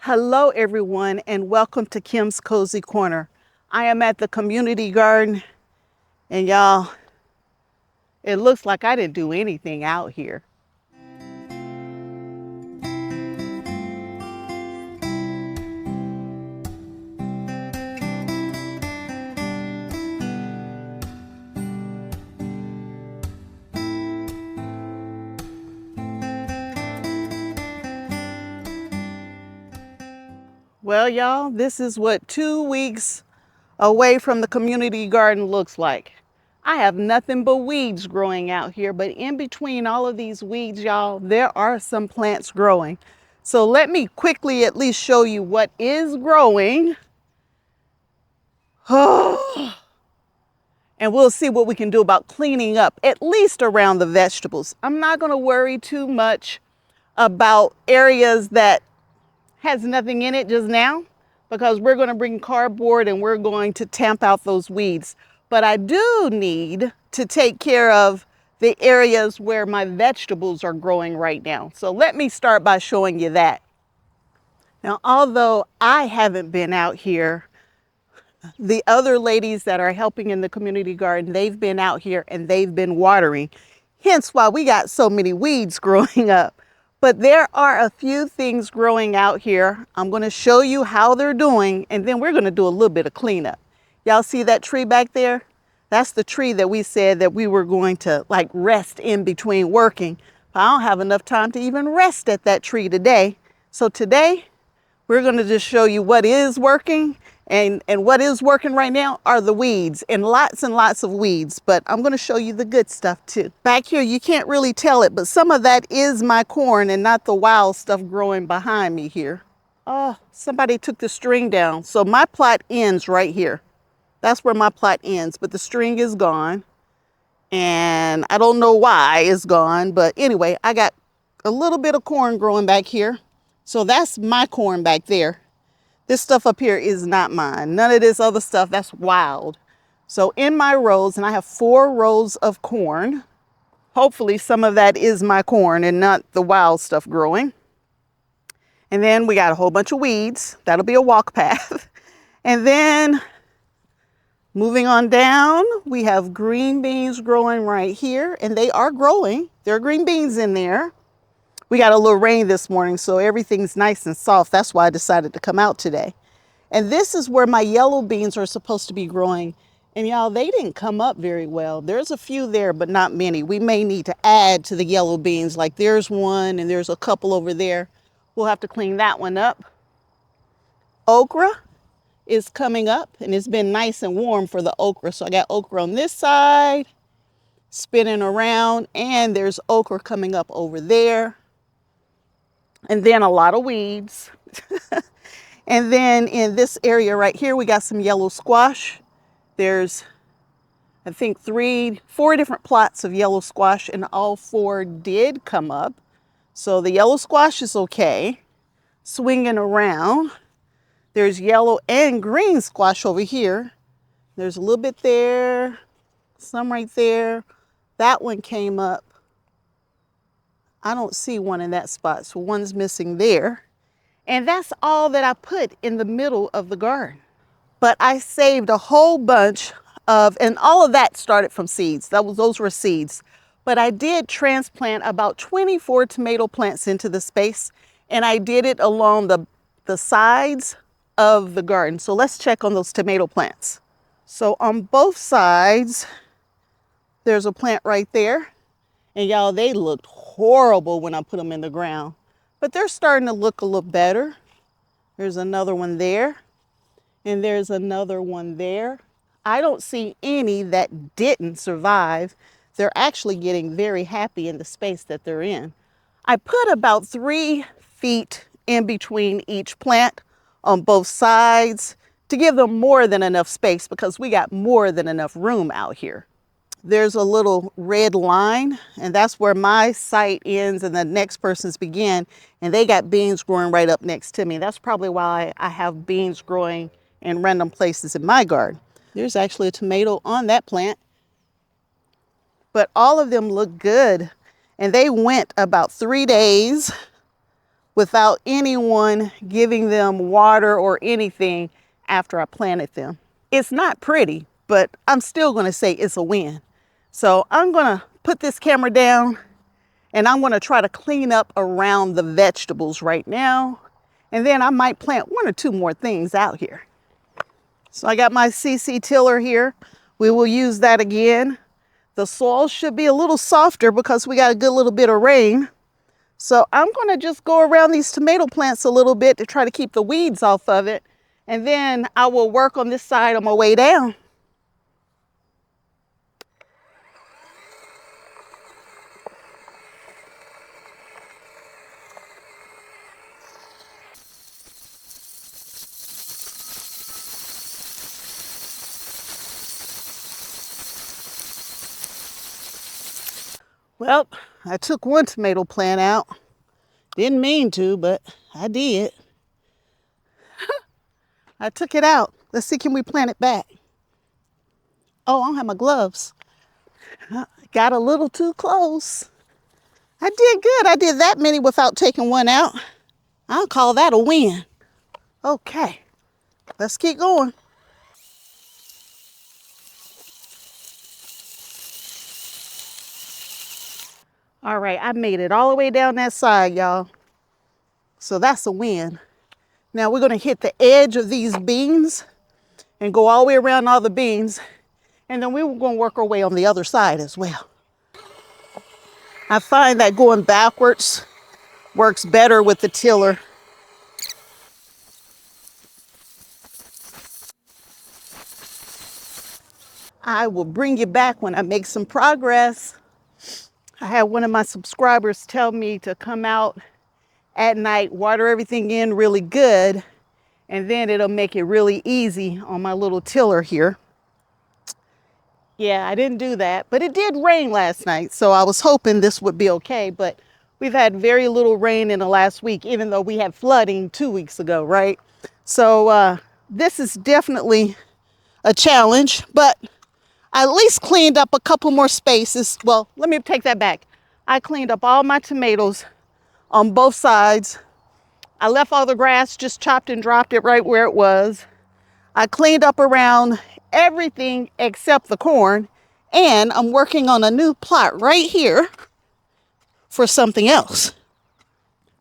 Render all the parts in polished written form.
Hello everyone and welcome to Kim's Cozy Corner. I am at the community garden and y'all, it looks like I didn't do anything out here. Well y'all, this is what 2 weeks away from the community garden looks like. I have nothing but weeds growing out here, but in between all of these weeds, y'all, there are some plants growing. So let me quickly at least show you what is growing. And we'll see what we can do about cleaning up, at least around the vegetables. I'm not going to worry too much about areas that has nothing in it just now, because we're going to bring cardboard and we're going to tamp out those weeds. But I do need to take care of the areas where my vegetables are growing right now. So let me start by showing you that. Now, although I haven't been out here, the other ladies that are helping in the community garden, they've been out here and they've been watering. Hence why we got so many weeds growing up. But there are a few things growing out here. I'm going to show you how they're doing, and then we're going to do a little bit of cleanup. Y'all see that tree back there? That's the tree that we said that we were going to like rest in between working. But I don't have enough time to even rest at that tree today. So today, we're going to just show you what is working, and what is working right now are the weeds, and lots of weeds, but I'm going to show you the good stuff too. Back here, you can't really tell it, but some of that is my corn and not the wild stuff growing behind me here. Oh, somebody took the string down. So my plot ends right here. That's where my plot ends, but the string is gone. And I don't know why it's gone, but anyway, I got a little bit of corn growing back here. So that's my corn back there. This stuff up here is not mine. None of this other stuff, that's wild. So in my rows, and I have 4 rows of corn. Hopefully some of that is my corn and not the wild stuff growing. And then we got a whole bunch of weeds. That'll be a walk path. And then moving on down, we have green beans growing right here, and they are growing. There are green beans in there. We got a little rain this morning, so everything's nice and soft. That's why I decided to come out today. And this is where my yellow beans are supposed to be growing. And y'all, they didn't come up very well. There's a few there, but not many. We may need to add to the yellow beans. Like there's one and there's a couple over there. We'll have to clean that one up. Okra is coming up, and it's been nice and warm for the okra. So I got okra on this side, spinning around, and there's okra coming up over there. And then a lot of weeds. And then in this area right here, we got some yellow squash. There's, I think, 4 different plots of yellow squash, and all 4 did come up. So the yellow squash is okay, swinging around. There's yellow and green squash over here. There's a little bit there, some right there. That one came up. I don't see one in that spot, so one's missing there. And that's all that I put in the middle of the garden. But I saved a whole bunch of, and all of that started from seeds. Those were seeds. But I did transplant about 24 tomato plants into the space, and I did it along the sides of the garden. So let's check on those tomato plants. So on both sides, there's a plant right there. And y'all, they looked horrible when I put them in the ground, but they're starting to look a little better. There's another one there, and there's another one there. I don't see any that didn't survive. They're actually getting very happy in the space that they're in. I put about 3 feet in between each plant on both sides to give them more than enough space, because we got more than enough room out here. There's a little red line, and that's where my site ends and the next person's begin, and they got beans growing right up next to me. That's probably why I have beans growing in random places in my garden. There's actually a tomato on that plant, but all of them look good, and they went about 3 days without anyone giving them water or anything after I planted them. It's not pretty, but I'm still gonna say it's a win. So I'm gonna put this camera down and I'm gonna try to clean up around the vegetables right now. And then I might plant 1 or 2 more things out here. So I got my CC tiller here. We will use that again. The soil should be a little softer because we got a good little bit of rain. So I'm gonna just go around these tomato plants a little bit to try to keep the weeds off of it. And then I will work on this side on my way down. Well, I took 1 tomato plant out. Didn't mean to, but I did. I took it out. Let's see, can we plant it back? Oh, I don't have my gloves. Got a little too close. I did good. I did that many without taking 1 out. I'll call that a win. Okay, let's keep going. All right, I made it all the way down that side, y'all. So that's a win. Now we're gonna hit the edge of these beans and go all the way around all the beans. And then we're gonna work our way on the other side as well. I find that going backwards works better with the tiller. I will bring you back when I make some progress. I had one of my subscribers tell me to come out at night, water everything in really good, and then it'll make it really easy on my little tiller here. Yeah, I didn't do that, but it did rain last night, so I was hoping this would be okay, but we've had very little rain in the last week, even though we had flooding 2 weeks ago, right? So this is definitely a challenge, but I at least cleaned up a couple more spaces. Well, let me take that back. I cleaned up all my tomatoes on both sides. I left all the grass, just chopped and dropped it right where it was. I cleaned up around everything except the corn, and I'm working on a new plot right here for something else.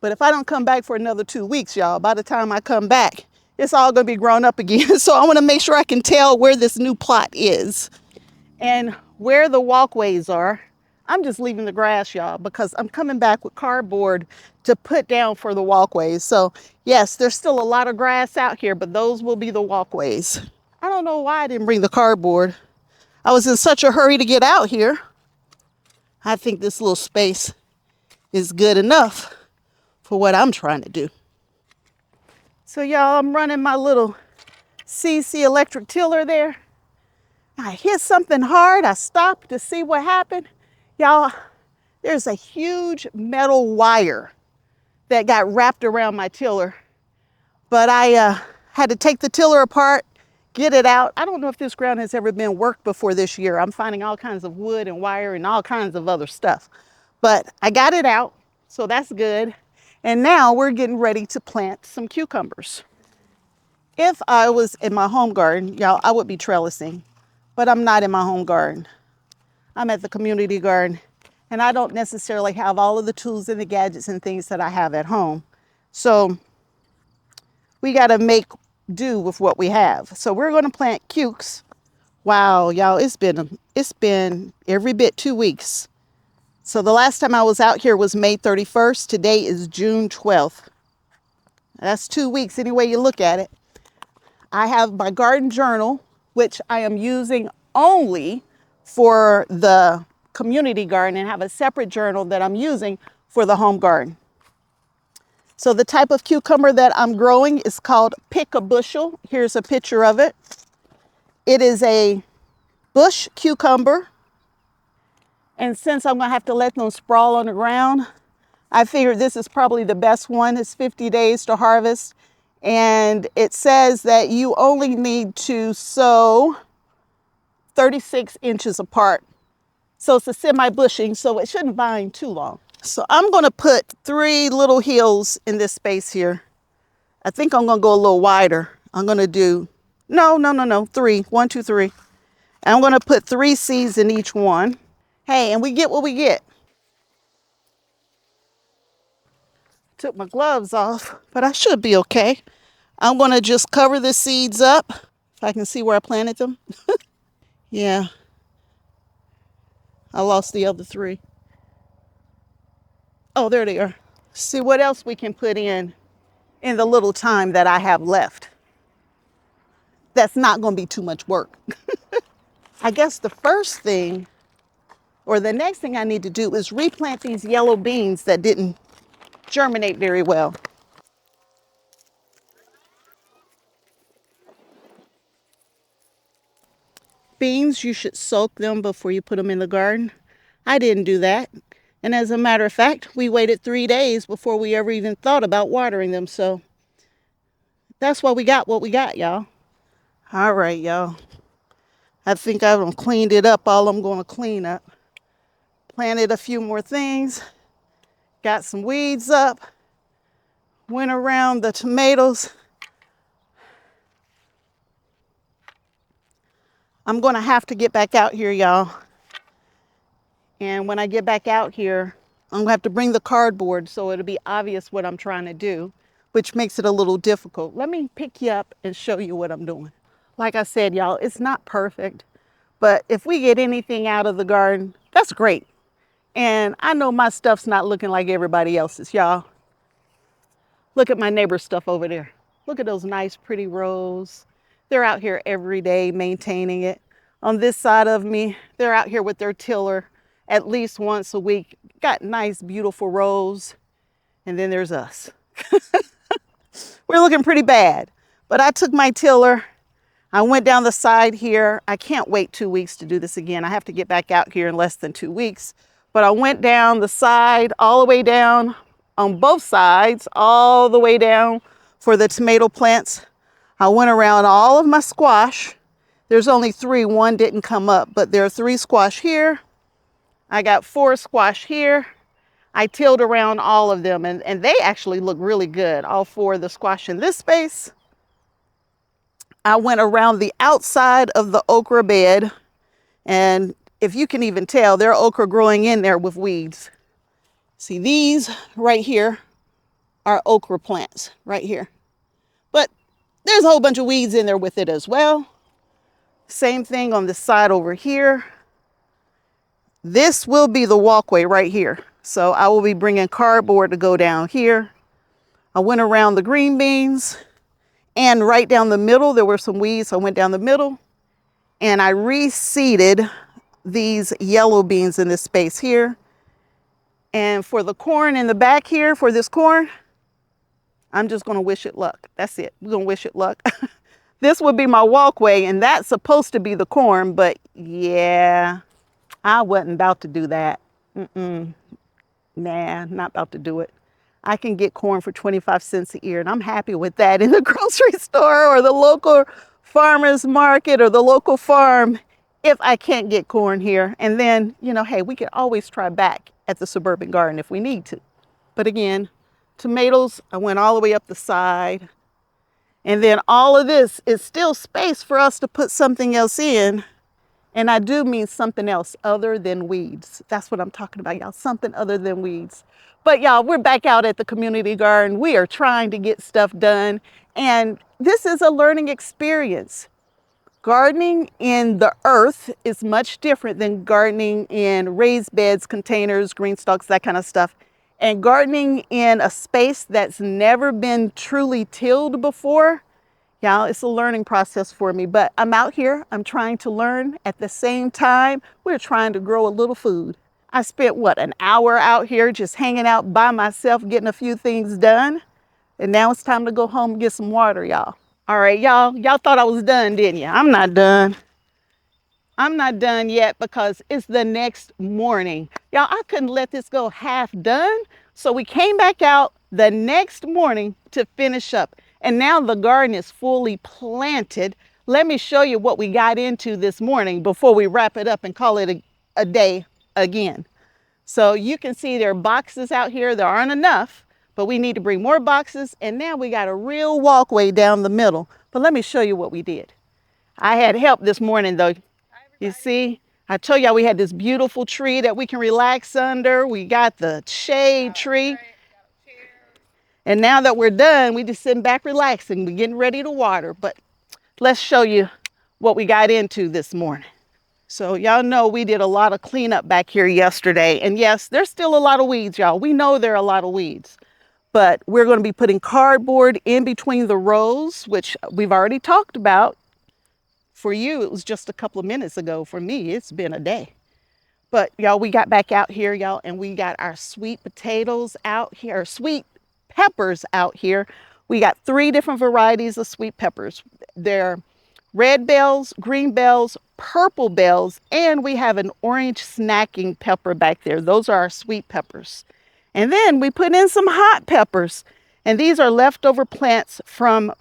But if I don't come back for another 2 weeks, y'all, by the time I come back, it's all gonna be grown up again. So I wanna make sure I can tell where this new plot is. And where the walkways are, I'm just leaving the grass, y'all, because I'm coming back with cardboard to put down for the walkways. So yes, there's still a lot of grass out here, but those will be the walkways. I don't know why I didn't bring the cardboard. I was in such a hurry to get out here. I think this little space is good enough for what I'm trying to do. So y'all, I'm running my little CC electric tiller there. I hit something hard. I stopped to see what happened. Y'all, there's a huge metal wire that got wrapped around my tiller. But I had to take the tiller apart, get it out. I don't know if this ground has ever been worked before this year. I'm finding all kinds of wood and wire and all kinds of other stuff. But I got it out, so that's good. And now we're getting ready to plant some cucumbers. If I was in my home garden, y'all, I would be trellising. But I'm not in my home garden. I'm at the community garden, and I don't necessarily have all of the tools and the gadgets and things that I have at home. So we got to make do with what we have. So we're going to plant cukes. Wow, y'all, it's been every bit 2 weeks. So the last time I was out here was May 31st. Today is June 12th. That's 2 weeks any way you look at it. I have my garden journal, which I am using only for the community garden, and have a separate journal that I'm using for the home garden. So the type of cucumber that I'm growing is called Pick-A-Bushel. Here's a picture of it. It is a bush cucumber. And since I'm gonna have to let them sprawl on the ground, I figured this is probably the best one. It's 50 days to harvest. And it says that you only need to sow 36 inches apart. So it's a semi-bushing, so it shouldn't vine too long. So I'm gonna put 3 little hills in this space here. I think I'm gonna go a little wider. I'm gonna do, no, 3, 1, 2, 3. I'm gonna put 3 seeds in each one. Hey, and we get what we get. Took my gloves off, but I should be okay. I'm gonna just cover the seeds up. If I can see where I planted them. Yeah, I lost the other 3. Oh, there they are. See what else we can put in the little time that I have left. That's not gonna be too much work. I guess the first thing, or the next thing I need to do is replant these yellow beans that didn't germinate very well. Beans, you should soak them before you put them in the garden. I didn't do that. And as a matter of fact, we waited 3 days before we ever even thought about watering them. So that's why we got what we got, y'all. All right, y'all. I think I've cleaned it up, all I'm going to clean up. Planted a few more things. Got some weeds up. Went around the tomatoes. I'm going to have to get back out here, y'all. And when I get back out here, I'm going to have to bring the cardboard so it'll be obvious what I'm trying to do, which makes it a little difficult. Let me pick you up and show you what I'm doing. Like I said, y'all, it's not perfect, but if we get anything out of the garden, that's great. And I know my stuff's not looking like everybody else's, y'all. Look at my neighbor's stuff over there. Look at those nice, pretty rows. They're out here every day maintaining it. On this side of me, they're out here with their tiller at least once a week. Got nice, beautiful rows. And then there's us. We're looking pretty bad. But I took my tiller. I went down the side here. I can't wait 2 weeks to do this again. I have to get back out here in less than 2 weeks. But I went down the side, all the way down on both sides, all the way down for the tomato plants. I went around all of my squash. There's only 3, 1 didn't come up, but there are 3 squash here. I got 4 squash here. I tilled around all of them and they actually look really good. All 4 of the squash in this space. I went around the outside of the okra bed, and if you can even tell, there are okra growing in there with weeds. See, these right here are okra plants right here. But there's a whole bunch of weeds in there with it as well. Same thing on this side over here. This will be the walkway right here. So I will be bringing cardboard to go down here. I went around the green beans, and right down the middle, there were some weeds. So I went down the middle and I reseeded these yellow beans in this space here. And for the corn in the back here, for this corn, I'm just gonna wish it luck. That's it, we're gonna wish it luck. This would be my walkway, and that's supposed to be the corn, but yeah, I wasn't about to do that. Nah, not about to do it. I can get corn for 25 cents a ear, and I'm happy with that in the grocery store or the local farmer's market or the local farm if I can't get corn here. And then, you know, hey, we can always try back at the suburban garden if we need to. But again, tomatoes, I went all the way up the side. And then all of this is still space for us to put something else in. And I do mean something else other than weeds. That's what I'm talking about, y'all, something other than weeds. But y'all, we're back out at the community garden. We are trying to get stuff done. And this is a learning experience. Gardening in the earth is much different than gardening in raised beds, containers, GreenStalks, that kind of stuff. And gardening in a space that's never been truly tilled before, y'all, it's a learning process for me. But I'm out here, I'm trying to learn. At the same time, we're trying to grow a little food. I spent, what, an hour out here just hanging out by myself, getting a few things done. And now it's time to go home and get some water, y'all. All right, y'all thought I was done, didn't you? I'm not done. I'm not done yet because it's the next morning. Y'all, I couldn't let this go half done. So we came back out the next morning to finish up. And now the garden is fully planted. Let me show you what we got into this morning before we wrap it up and call it a day again. So you can see there are boxes out here. There aren't enough, but we need to bring more boxes. And now we got a real walkway down the middle. But let me show you what we did. I had help this morning though. You see, I told y'all we had this beautiful tree that we can relax under. We got the shade tree. And now that we're done, we just sitting back relaxing. We're getting ready to water. But let's show you what we got into this morning. So y'all know we did a lot of cleanup back here yesterday. And yes, there's still a lot of weeds, y'all. We know there are a lot of weeds. But we're going to be putting cardboard in between the rows, which we've already talked about. For you, it was just a couple of minutes ago. For me, it's been a day. But y'all, we got back out here, y'all, and we got our sweet potatoes out here, sweet peppers out here. We got 3 different varieties of sweet peppers. They're red bells, green bells, purple bells, and we have an orange snacking pepper back there. Those are our sweet peppers. And then we put in some hot peppers, and these are leftover plants from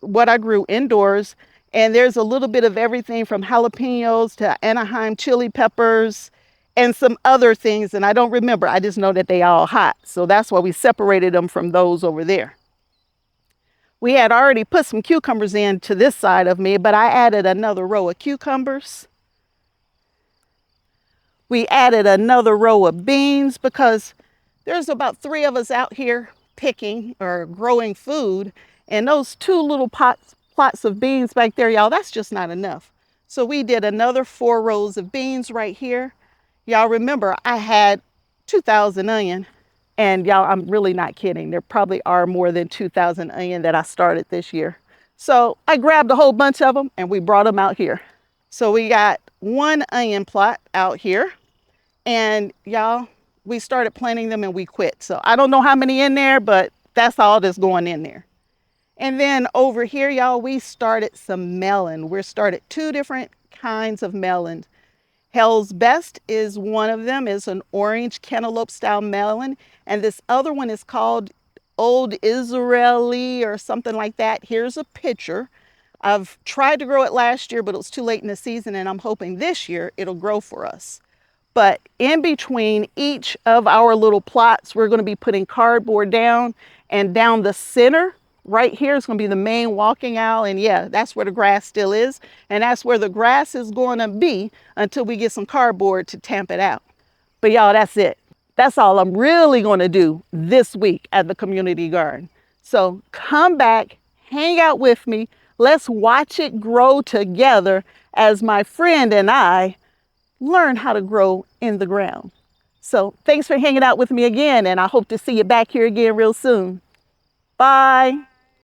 what I grew indoors. And there's a little bit of everything from jalapenos to Anaheim chili peppers and some other things. And I don't remember. I just know that they all hot. So that's why we separated them from those over there. We had already put some cucumbers in to this side of me, but I added another row of cucumbers. We added another row of beans because there's about 3 of us out here picking or growing food. And those 2 little plots of beans back there, y'all, that's just not enough. So we did another 4 rows of beans right here. Y'all remember I had 2,000 onion, and y'all, I'm really not kidding. There probably are more than 2,000 onion that I started this year. So I grabbed a whole bunch of them and we brought them out here. So we got 1 onion plot out here, and y'all, we started planting them and we quit. So I don't know how many in there, but that's all that's going in there. And then over here, y'all, we started some melon. We started 2 different kinds of melons. Hell's Best is one of them, is an orange cantaloupe style melon. And this other one is called Old Israeli or something like that. Here's a picture. I've tried to grow it last year, but it was too late in the season. And I'm hoping this year it'll grow for us. But in between each of our little plots, we're going to be putting cardboard down, and down the center right here is going to be the main walking aisle. And yeah, that's where the grass still is. And that's where the grass is going to be until we get some cardboard to tamp it out. But y'all, that's it. That's all I'm really going to do this week at the community garden. So come back, hang out with me. Let's watch it grow together as my friend and I learn how to grow in the ground. So thanks for hanging out with me again, and I hope to see you back here again real soon. Bye.